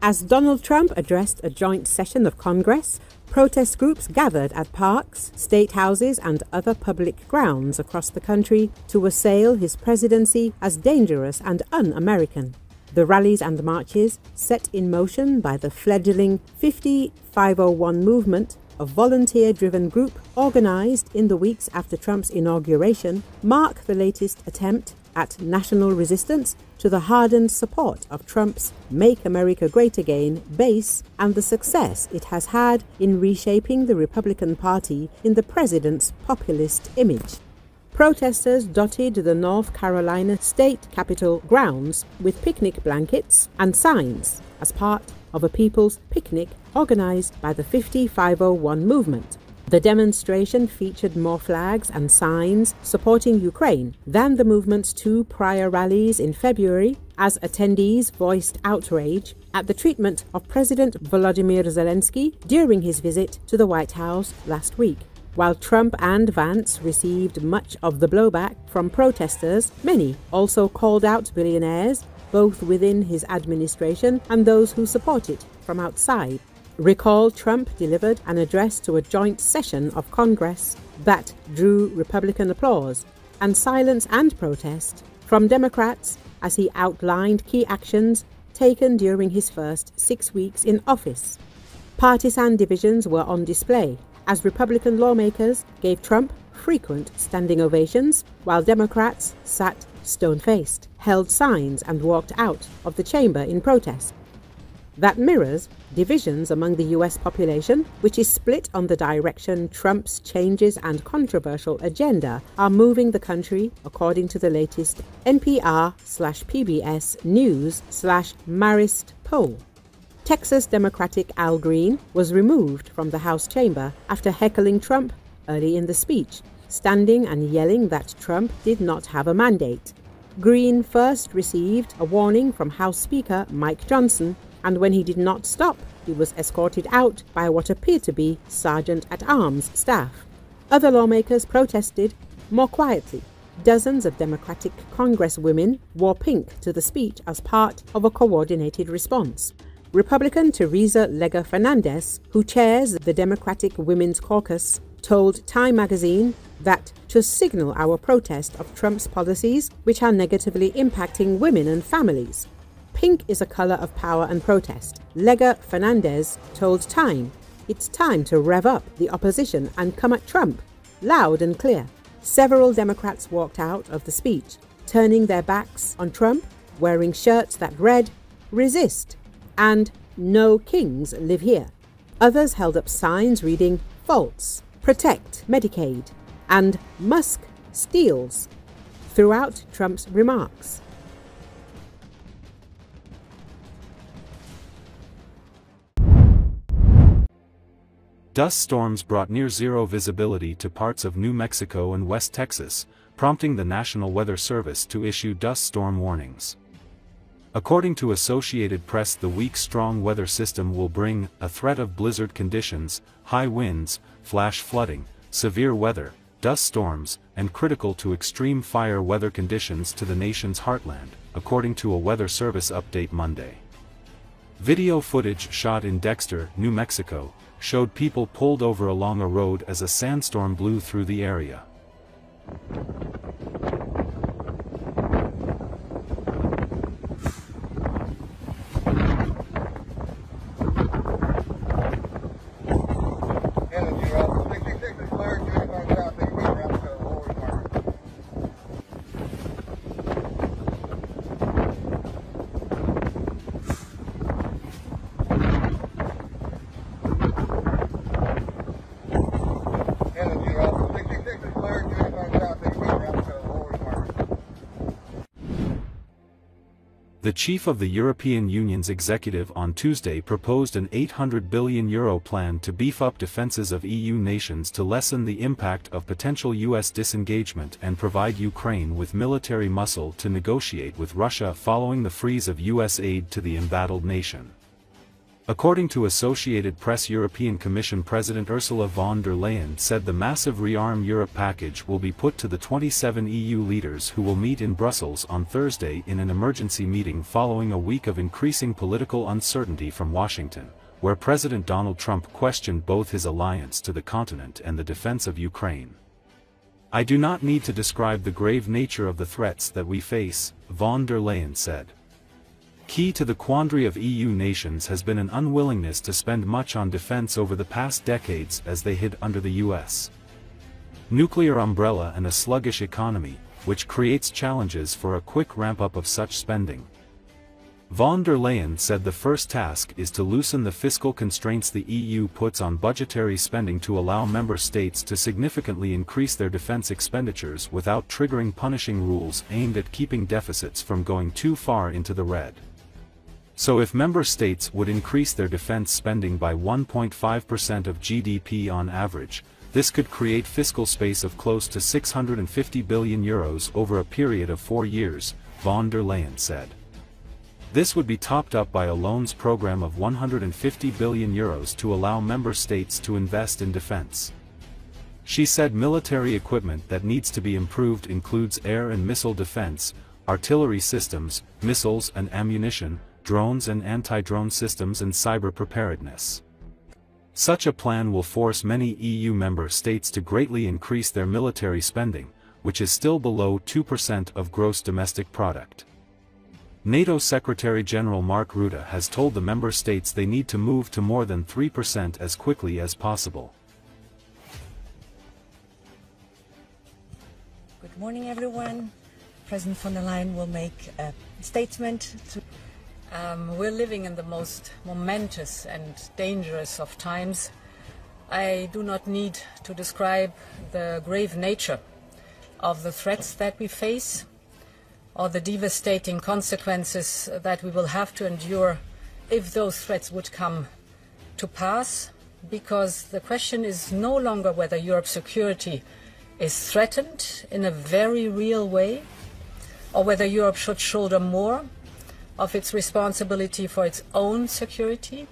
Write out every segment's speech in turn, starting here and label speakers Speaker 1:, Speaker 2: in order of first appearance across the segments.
Speaker 1: As Donald Trump addressed a joint session of Congress, protest groups gathered at parks, statehouses, and other public grounds across the country to assail his presidency as dangerous and un-American. The rallies and marches, set in motion by the fledgling 501 movement, a volunteer-driven group organized in the weeks after Trump's inauguration, mark the latest attempt at national resistance to the hardened support of Trump's Make America Great Again base and the success it has had in reshaping the Republican Party in the president's populist image. Protesters dotted the North Carolina state capitol grounds with picnic blankets and signs as part of a people's picnic organized by the 501 movement. The demonstration featured more flags and signs supporting Ukraine than the movement's two prior rallies in February, as attendees voiced outrage at the treatment of President Volodymyr Zelenskyy during his visit to the White House last week. While Trump and Vance received much of the blowback from protesters, many also called out billionaires, both within his administration and those who support it from outside. Recall Trump delivered an address to a joint session of Congress that drew Republican applause and silence and protest from Democrats as he outlined key actions taken during his first 6 weeks in office. Partisan divisions were on display as Republican lawmakers gave Trump frequent standing ovations while Democrats sat stone-faced, held signs and walked out of the chamber in protest. That mirrors divisions among the US population, which is split on the direction Trump's changes and controversial agenda are moving the country, according to the latest NPR/PBS News/Marist poll. Texas Democratic Al Green was removed from the House chamber after heckling Trump early in the speech, standing and yelling that Trump did not have a mandate. Green first received a warning from House Speaker Mike Johnson, and when he did not stop, he was escorted out by what appeared to be Sergeant-at-Arms staff. Other lawmakers protested more quietly. Dozens of Democratic Congresswomen wore pink to the speech as part of a coordinated response. Republican Teresa Lega Fernandez, who chairs the Democratic Women's Caucus, told Time magazine that to signal our protest of Trump's policies, which are negatively impacting women and families. Pink is a color of power and protest. Lega Fernandez told Time, it's time to rev up the opposition and come at Trump, loud and clear. Several Democrats walked out of the speech, turning their backs on Trump, wearing shirts that read, "Resist," and "No kings live here." Others held up signs reading, "False," "Protect Medicaid," and "Musk steals" throughout Trump's remarks.
Speaker 2: Dust storms brought near-zero visibility to parts of New Mexico and West Texas, prompting the National Weather Service to issue dust storm warnings. According to Associated Press, the week's strong weather system will bring a threat of blizzard conditions, high winds, flash flooding, severe weather, dust storms, and critical to extreme fire weather conditions to the nation's heartland, according to a Weather Service update Monday. Video footage shot in Dexter, New Mexico, showed people pulled over along a road as a sandstorm blew through the area. The chief of the European Union's executive on Tuesday proposed an €800 billion plan to beef up defenses of EU nations to lessen the impact of potential US disengagement and provide Ukraine with military muscle to negotiate with Russia following the freeze of US aid to the embattled nation. According to Associated Press, European Commission President Ursula von der Leyen said the massive Rearm Europe package will be put to the 27 EU leaders who will meet in Brussels on Thursday in an emergency meeting following a week of increasing political uncertainty from Washington, where President Donald Trump questioned both his alliance to the continent and the defense of Ukraine. "I do not need to describe the grave nature of the threats that we face," von der Leyen said. Key to the quandary of EU nations has been an unwillingness to spend much on defense over the past decades as they hid under the US nuclear umbrella and a sluggish economy, which creates challenges for a quick ramp-up of such spending. Von der Leyen said the first task is to loosen the fiscal constraints the EU puts on budgetary spending to allow member states to significantly increase their defense expenditures without triggering punishing rules aimed at keeping deficits from going too far into the red. So if member states would increase their defense spending by 1.5% of GDP on average, this could create fiscal space of close to 650 billion euros over a period of 4 years, von der Leyen said. This would be topped up by a loans program of 150 billion euros to allow member states to invest in defense. She said military equipment that needs to be improved includes air and missile defense, artillery systems, missiles and ammunition, drones and anti-drone systems, and cyber preparedness. Such a plan will force many EU member states to greatly increase their military spending, which is still below 2% of gross domestic product. NATO Secretary-General Mark Rutte has told the member states they need to move to more than 3% as quickly as possible.
Speaker 3: Good morning, everyone. President von der Leyen will make a statement. We're living in the most momentous and dangerous of times. I do not need to describe the grave nature of the threats that we face, or the devastating consequences that we will have to endure if those threats would come to pass, because the question is no longer whether Europe's security is threatened in a very real way, or whether Europe should shoulder more of its responsibility for its own security.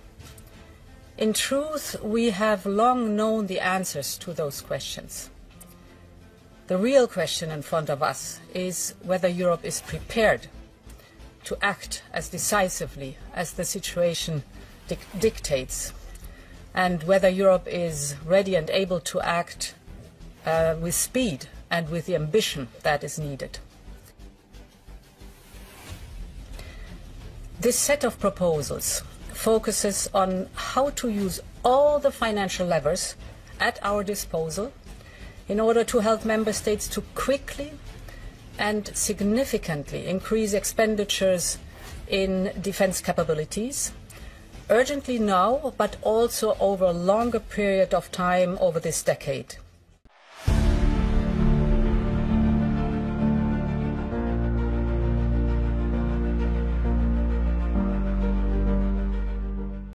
Speaker 3: In truth, we have long known the answers to those questions. The real question in front of us is whether Europe is prepared to act as decisively as the situation dictates, and whether Europe is ready and able to act with speed and with the ambition that is needed. This set of proposals focuses on how to use all the financial levers at our disposal in order to help member states to quickly and significantly increase expenditures in defense capabilities, urgently now, but also over a longer period of time over this decade.